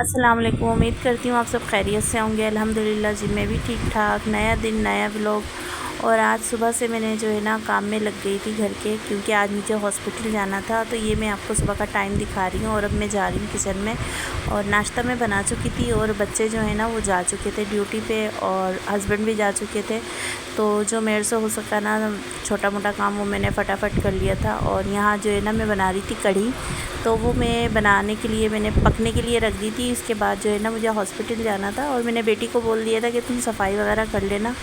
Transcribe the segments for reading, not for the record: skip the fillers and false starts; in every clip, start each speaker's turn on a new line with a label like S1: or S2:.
S1: अस्सलाम वालेकुम। उम्मीद करती हूँ आप सब खैरियत से होंगे। अल्हम्दुलिल्लाह जी मैं भी ठीक ठाक। नया दिन नया व्लॉग। और आज सुबह से मैंने जो है ना काम में लग गई थी घर के, क्योंकि आज मुझे हॉस्पिटल जाना था। तो ये मैं आपको सुबह का टाइम दिखा रही हूँ और अब मैं जा रही हूँ किचन में। और नाश्ता मैं बना चुकी थी और बच्चे जो है ना वो जा चुके थे ड्यूटी पे और हस्बैंड भी जा चुके थे। तो जो मेरे से हो सका ना छोटा मोटा काम वो मैंने फटाफट कर लिया था। और यहाँ जो है ना मैं बना रही थी कढ़ी। तो वो मैं बनाने के लिए मैंने पकने के लिए रख दी थी। इसके बाद जो है ना मुझे हॉस्पिटल जाना था और मैंने बेटी को बोल दिया था कि तुम सफाई वगैरह कर लेना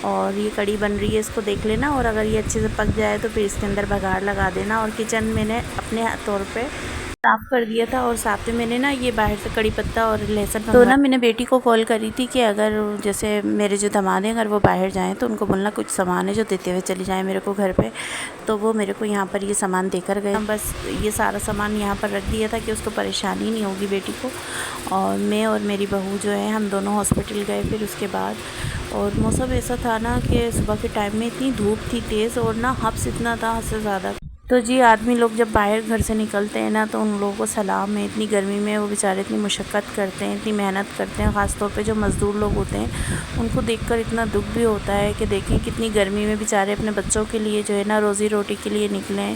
S1: और ये कढ़ी बन रही है इसको देख लेना, और अगर ये अच्छे से पक जाए तो फिर इसके अंदर बघार लगा देना। और किचन मैंने अपने तौर पे साफ़ कर दिया था और साथ में मैंने ना ये बाहर से कड़ी पत्ता और लहसुन तो ना मैंने बेटी को कॉल करी थी कि अगर जैसे मेरे जो दामाद हैं अगर वो बाहर जाएं तो उनको बोलना कुछ सामान है जो देते हुए चले जाएं मेरे को घर पे। तो वो मेरे को यहाँ पर ये सामान देकर गए। बस ये सारा सामान यहाँ पर रख दिया था कि उसको परेशानी नहीं होगी बेटी को। और मैं और मेरी बहू जो है हम दोनों हॉस्पिटल गए फिर उसके बाद। और मौसम ऐसा था ना कि सुबह के टाइम में इतनी धूप थी तेज़ और ना हब्स इतना था हद से ज़्यादा। तो जी आदमी लोग जब बाहर घर से निकलते हैं ना तो उन लोगों को सलाम है। इतनी गर्मी में वो बेचारे इतनी मुशक्क़त करते हैं, इतनी मेहनत करते हैं। ख़ास तौर पे जो मज़दूर लोग होते हैं उनको देखकर इतना दुख भी होता है कि देखें कितनी गर्मी में बेचारे अपने बच्चों के लिए जो है ना रोज़ी रोटी के लिए निकलें।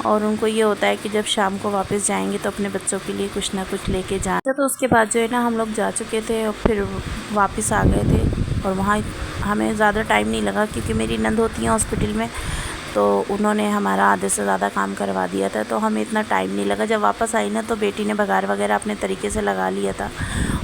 S1: और उनको ये होता है कि जब शाम को वापस जाएंगे तो अपने बच्चों के लिए कुछ ना कुछ लेके जाएं। तो उसके बाद जो है ना हम लोग जा चुके थे और फिर वापस आ गए थे। और वहाँ हमें ज़्यादा टाइम नहीं लगा क्योंकि मेरी नंद होती है हॉस्पिटल में, तो उन्होंने हमारा आधे से ज़्यादा काम करवा दिया था। तो हमें इतना टाइम नहीं लगा। जब वापस आई ना तो बेटी ने बघार वगैरह अपने तरीके से लगा लिया था।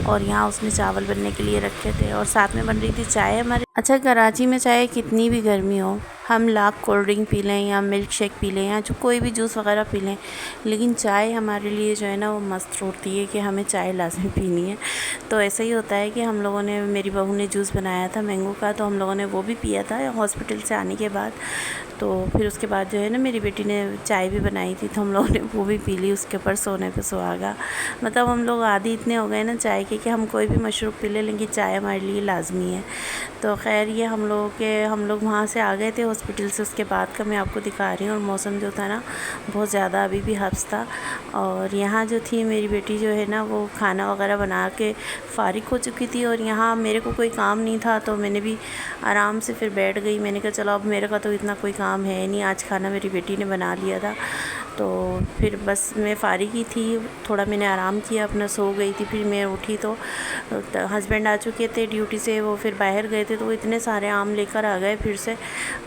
S1: और यहाँ उसने चावल बनने के लिए रखे थे और साथ में बन रही थी चाय हमारे। अच्छा, कराची में चाहे कितनी भी गर्मी हो, हम लाख कोल्ड ड्रिंक पी लें या मिल्क शेक पी लें या जो कोई भी जूस वगैरह पी लें, लेकिन चाय हमारे लिए जो है ना वो मस्त होती है कि हमें चाय लाजमी पीनी है। तो ऐसा ही होता है कि हम लोगों ने, मेरी बहू ने जूस बनाया था मैंगो का, तो हम लोगों ने वो भी पिया था हॉस्पिटल से आने के बाद। तो फिर उसके बाद जो है ना मेरी बेटी ने चाय भी बनाई थी तो हम लोगों ने वो भी पी ली। उसके ऊपर सोने पे सुहागा। मतलब हम लोग आदी इतने हो गए ना चाय के कि हम कोई भी मशरूब पी लें लेकिन चाय हमारे लिए लाजमी है। तो खैर ये हम लोग वहाँ से आ गए थे हॉस्पिटल से। उसके बाद का मैं आपको दिखा रही हूँ। और मौसम जो था ना बहुत ज़्यादा अभी भी हब्स था। और यहाँ जो थी मेरी बेटी जो है ना वो खाना वगैरह बना के फ़ारिग हो चुकी थी और यहाँ मेरे को कोई काम नहीं था तो मैंने भी आराम से फिर बैठ गई। मैंने कहा चलो अब मेरे का तो इतना कोई काम है नहीं, आज खाना मेरी बेटी ने बना लिया था। तो फिर बस मैं फ़ारिग ही थी, थोड़ा मैंने आराम किया, अपना सो गई थी। फिर मैं उठी तो हस्बैंड आ चुके थे ड्यूटी से, वो फिर बाहर गए थे तो वो इतने सारे आम लेकर आ गए फिर से।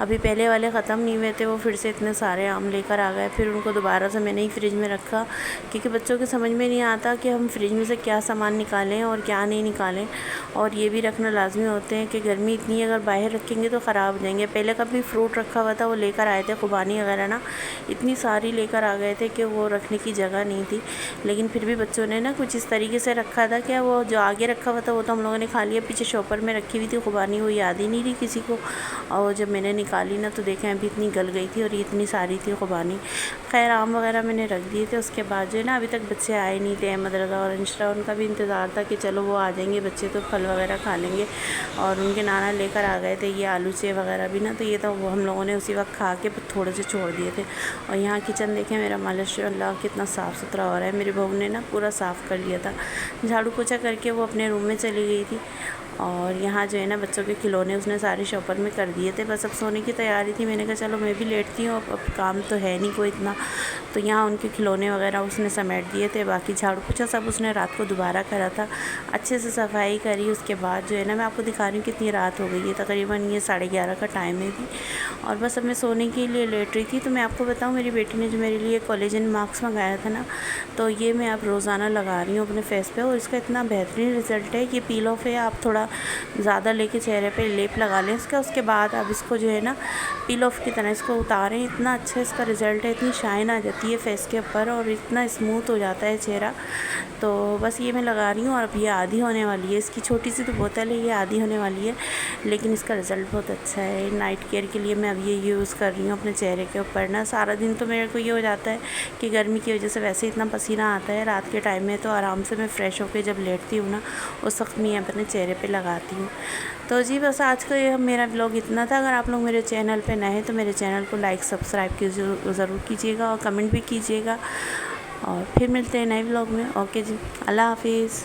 S1: अभी पहले वाले ख़त्म नहीं हुए थे, वो फिर से इतने सारे आम लेकर आ गए। फिर उनको दोबारा से मैंने ही फ्रिज में रखा क्योंकि बच्चों के समझ में नहीं आता कि हम फ्रिज में से क्या सामान निकालें और क्या नहीं निकालें। और ये भी रखना लाजमी होते हैं कि गर्मी इतनी है, अगर बाहर रखेंगे तो ख़राब हो जाएंगे। पहले का भी फ्रूट रखा हुआ था वो लेकर आए थे, खुबानी वगैरह ना इतनी सारी लेकर आ गए थे कि वो रखने की जगह नहीं थी। लेकिन फिर भी बच्चों ने ना कुछ इस तरीके से रखा था कि वो जो आगे रखा हुआ था वो तो हम लोगों ने खा लिया, पीछे शॉपर में रखी हुई थी खुबानी, वो याद ही नहीं रही किसी को। और जब मैंने निकाली ना तो देखें अभी इतनी गल गई थी और ये इतनी सारी थी खुबानी। खैर आम वगैरह मैंने रख दिए थे। उसके बाद जो है ना अभी तक बच्चे आए नहीं थे, अहमद रज़ा और अंशरा, उनका भी इंतज़ार था कि चलो वो आ जाएंगे बच्चे तो फल वगैरह खा लेंगे। और उनके नाना लेकर आ गए थे ये आलू सेब वगैरह भी ना, तो ये तो वो हम लोगों ने उसी वक्त खा के थोड़े से छोड़ दिए थे। और यहाँ किचन देखें मेरा माशाअल्लाह कितना साफ़ सुथरा हो रहा है। मेरी बहू ने ना पूरा साफ़ कर लिया था, झाड़ू पोछा करके वो अपने रूम में चली गई थी। और यहाँ जो है ना बच्चों के खिलौने उसने सारे शॉपर में कर दिए थे। बस अब सोने की तैयारी थी, मैंने कहा चलो मैं भी लेटती हूँ, अब काम तो है नहीं कोई इतना। तो यहाँ उनके खिलौने वगैरह उसने समेट दिए थे, बाकी झाड़ू पोछा सब उसने रात को दोबारा करा था, अच्छे से सफाई करी। उसके बाद जो है ना मैं आपको दिखा रही हूँ कितनी रात हो गई है, तकरीबन ये 11:30 का टाइम है भी। और बस अब मैं सोने के लिए लेट रही थी। तो मैं आपको बताऊँ मेरी बेटी ने जो मेरे लिए कोलेजन मास्क मंगाया था ना, तो ये मैं अब रोज़ाना लगा रही हूँ अपने फेस पे और इसका इतना बेहतरीन रिज़ल्ट है कि पील ऑफ है, आप थोड़ा ज़्यादा लेके चेहरे पे लेप लगा लें इसका। उसके बाद अब इसको जो है ना पील ऑफ की तरह इसको उतारें, इतना अच्छा इसका रिज़ल्ट है, इतनी शाइन आ जाती है फेस के ऊपर और इतना स्मूथ हो जाता है चेहरा। तो बस ये मैं लगा रही हूँ और अब ये आधी होने वाली है। इसकी छोटी सी तो बोतल है, ये आधी होने वाली है, लेकिन इसका रिज़ल्ट बहुत अच्छा है। नाइट केयर के लिए मैं अब ये यूज़ कर रही हूँ अपने चेहरे के ऊपर ना। सारा दिन तो मेरे को ये हो जाता है कि गर्मी की वजह से वैसे इतना पसीना आता है, रात के टाइम में तो आराम से मैं फ़्रेश होकर जब लेटती हूँ ना उस वक्त मैं अपने चेहरे पे लगाती हूँ। तो जी बस आज का ये मेरा व्लॉग इतना था। अगर आप लोग मेरे चैनल पे नए हैं तो मेरे चैनल को लाइक सब्सक्राइब ज़रूर कीजिएगा और कमेंट भी कीजिएगा। और फिर मिलते हैं नए व्लॉग में। ओके जी, अल्लाह हाफिज़।